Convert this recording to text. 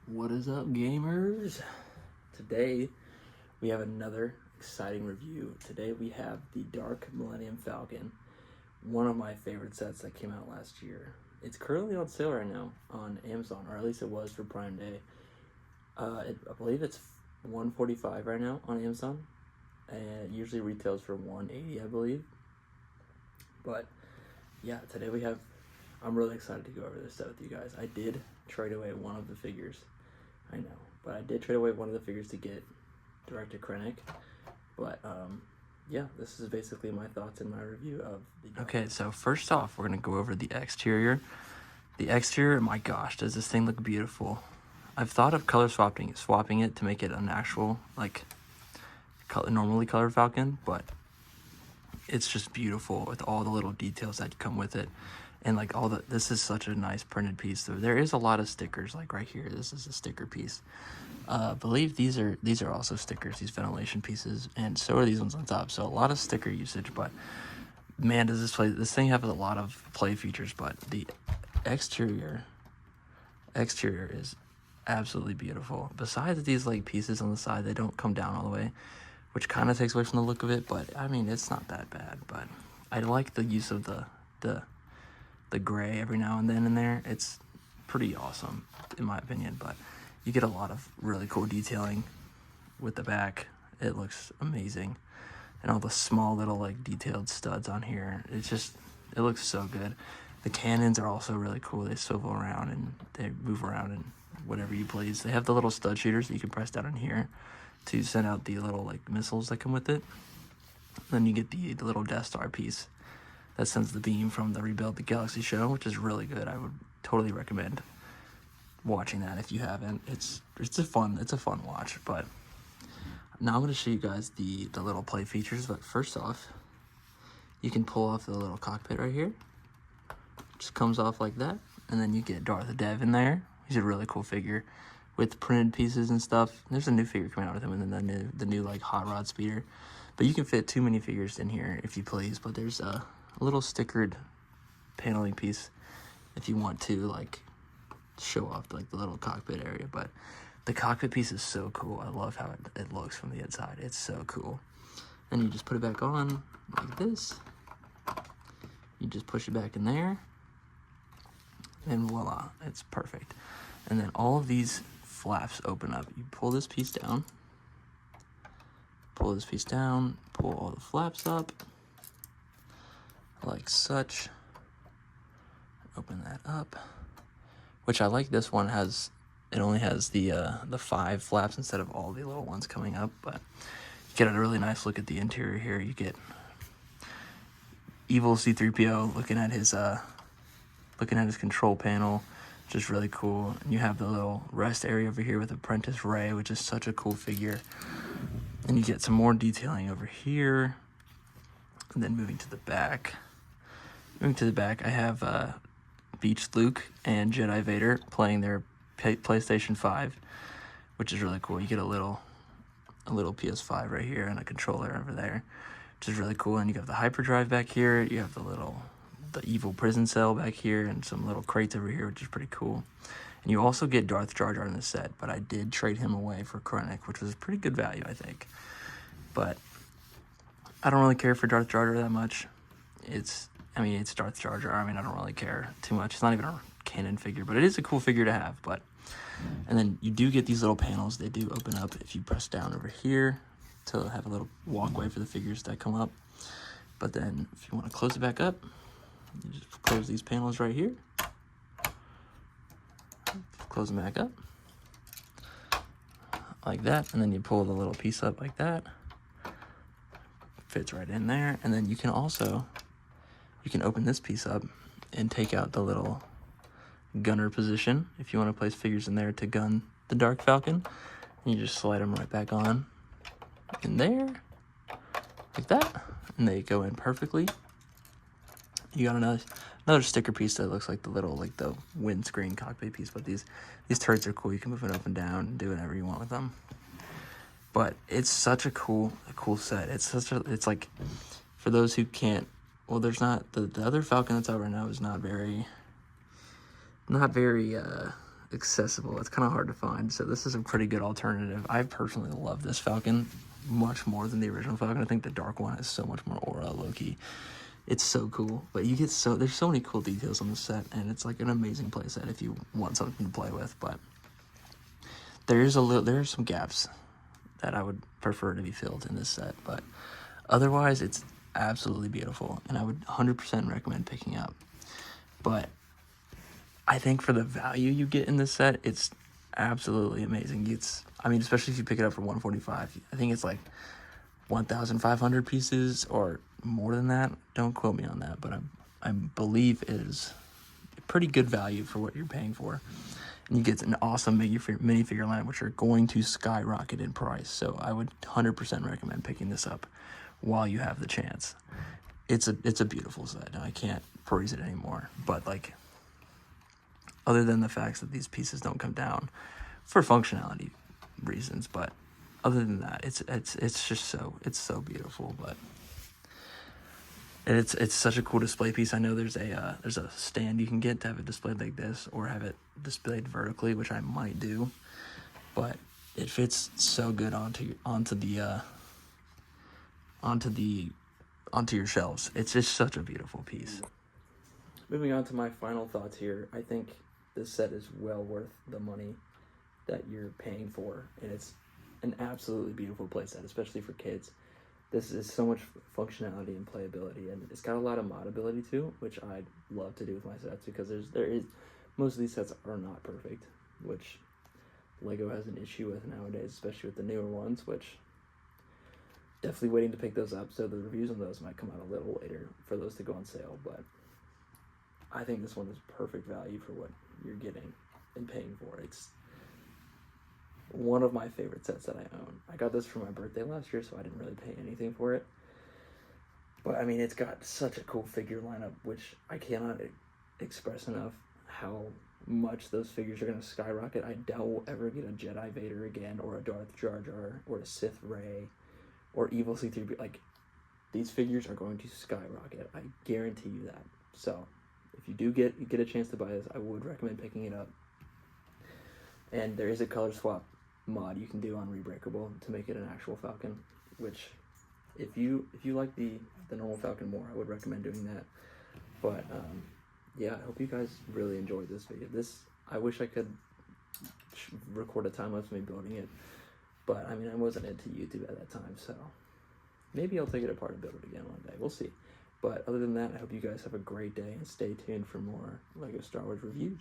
What is up, gamers? Today we have another exciting review. Today we have the Dark Millennium Falcon, one of my favorite sets that came out last year. It's currently on sale right now on Amazon, or at least it was for Prime Day. I believe it's $145 right now on Amazon, and it usually retails for $180, I believe. But yeah, today I'm really excited to go over this set with you guys. I did trade away one of the figures. I know, but I did trade away one of the figures to get Director Krennic. But yeah, this is basically my thoughts and my review of the... Okay, so first off, we're gonna go over the exterior. The exterior, my gosh, does this thing look beautiful. I've thought of color swapping it to make it an actual, like, normally colored Falcon, but it's just beautiful with all the little details that come with it. And like this is such a nice printed piece. There is a lot of stickers, like right here. This is a sticker piece. I believe these are also stickers, these ventilation pieces, and so are these ones on top. So a lot of sticker usage, but man, does this thing have a lot of play features. But the exterior is absolutely beautiful. Besides these like pieces on the side, they don't come down all the way, which kind of takes away from the look of it. But I mean, it's not that bad. But I like the use of the gray every now and then in there. It's pretty awesome in my opinion, but you get a lot of really cool detailing with the back. It looks amazing, and all the small little like detailed studs on here. It looks so good. The cannons are also really cool. They swivel around and they move around and whatever you please. They have the little stud shooters that you can press down in here to send out the little like missiles that come with it. Then you get the little Death Star piece that sends the beam from the Rebuild the Galaxy show, which is really good. I would totally recommend watching that if you haven't. It's a fun watch. But now I'm going to show you guys the little play features. But first off, you can pull off the little cockpit right here. Just comes off like that, and then you get Darth Dev in there. He's a really cool figure with printed pieces and stuff. There's a new figure coming out with him, and then the new like hot rod speeder. But you can fit too many figures in here if you please. But there's a little stickered paneling piece if you want to like show off like the little cockpit area. But the cockpit piece is so cool. I love how it looks from the inside. It's so cool. And you just put it back on like this. You just push it back in there, and voila, it's perfect. And then all of these flaps open up. You pull this piece down, pull all the flaps up like such. Open that up, which I like. This one only has the 5 flaps instead of all the little ones coming up. But you get a really nice look at the interior here. You get evil C-3PO looking at his control panel, which is really cool. And you have the little rest area over here with Apprentice Ray, which is such a cool figure. And you get some more detailing over here. And then moving to the back, I have Beach Luke and Jedi Vader playing their PlayStation 5, which is really cool. You get a little PS5 right here and a controller over there, which is really cool. And you have the hyperdrive back here. You have the evil prison cell back here, and some little crates over here, which is pretty cool. And you also get Darth Jar Jar in this set, but I did trade him away for Krennic, which was a pretty good value, I think. But I don't really care for Darth Jar Jar that much. It's Darth Jar Jar. I don't really care too much. It's not even a canon figure, but it is a cool figure to have. And then you do get these little panels. They do open up if you press down over here to have a little walkway for the figures that come up. But then if you want to close it back up, you just close these panels right here. Close them back up like that, and then you pull the little piece up like that. Fits right in there. And then you can open this piece up and take out the little gunner position if you want to place figures in there to gun the Dark Falcon. And you just slide them right back on in there like that, and they go in perfectly. You got another sticker piece that looks like the windscreen cockpit piece. But these turrets are cool. You can move it up and down and do whatever you want with them. But it's such a cool set. It's like, for those who can't, well, there's not the other Falcon that's out right now is not very accessible. It's kind of hard to find, so this is a pretty good alternative. I personally love this Falcon much more than the original Falcon. I think the dark one has so much more aura, low-key. It's so cool, but you get there's so many cool details on the set, and it's like an amazing play set if you want something to play with. But there are some gaps that I would prefer to be filled in this set, but otherwise it's absolutely beautiful, and I would 100% recommend picking up. But I think for the value you get in this set, it's absolutely amazing. Especially if you pick it up for $145. I think it's like 1,500 pieces or more than that. Don't quote me on that, but I believe it is a pretty good value for what you're paying for. And you get an awesome minifigure line, which are going to skyrocket in price. So I would 100% recommend picking this up while you have the chance. It's a beautiful set, and I can't praise it anymore. But like, other than the fact that these pieces don't come down for functionality reasons, but other than that, it's just so beautiful. But it's such a cool display piece. I know there's a stand you can get to have it displayed like this, or have it displayed vertically, which I might do. But it fits so good onto your shelves. It's just such a beautiful piece. Moving on to my final thoughts here, I think this set is well worth the money that you're paying for, and it's an absolutely beautiful playset, especially for kids. This is so much functionality and playability, and it's got a lot of modability too, which I'd love to do with my sets, because most of these sets are not perfect, which Lego has an issue with nowadays, especially with the newer ones, which definitely waiting to pick those up, so the reviews on those might come out a little later for those to go on sale. But I think this one is perfect value for what you're getting and paying for. It's one of my favorite sets that I own. I got this for my birthday last year, so I didn't really pay anything for it. But I mean, it's got such a cool figure lineup, which I cannot express enough how much those figures are going to skyrocket. I doubt we'll ever get a Jedi Vader again, or a Darth Jar Jar, or a Sith Rey, or Evil C3PO. Like, these figures are going to skyrocket. I guarantee you that. So if you do get a chance to buy this, I would recommend picking it up. And there is a color swap mod you can do on Rebreakable to make it an actual Falcon, which if you like the normal Falcon more, I would recommend doing that. But yeah, I hope you guys really enjoyed this video. I wish I could record a time-lapse of me building it, but I mean, I wasn't into YouTube at that time, so maybe I'll take it apart and build it again one day. We'll see. But other than that, I hope you guys have a great day, and stay tuned for more LEGO Star Wars reviews.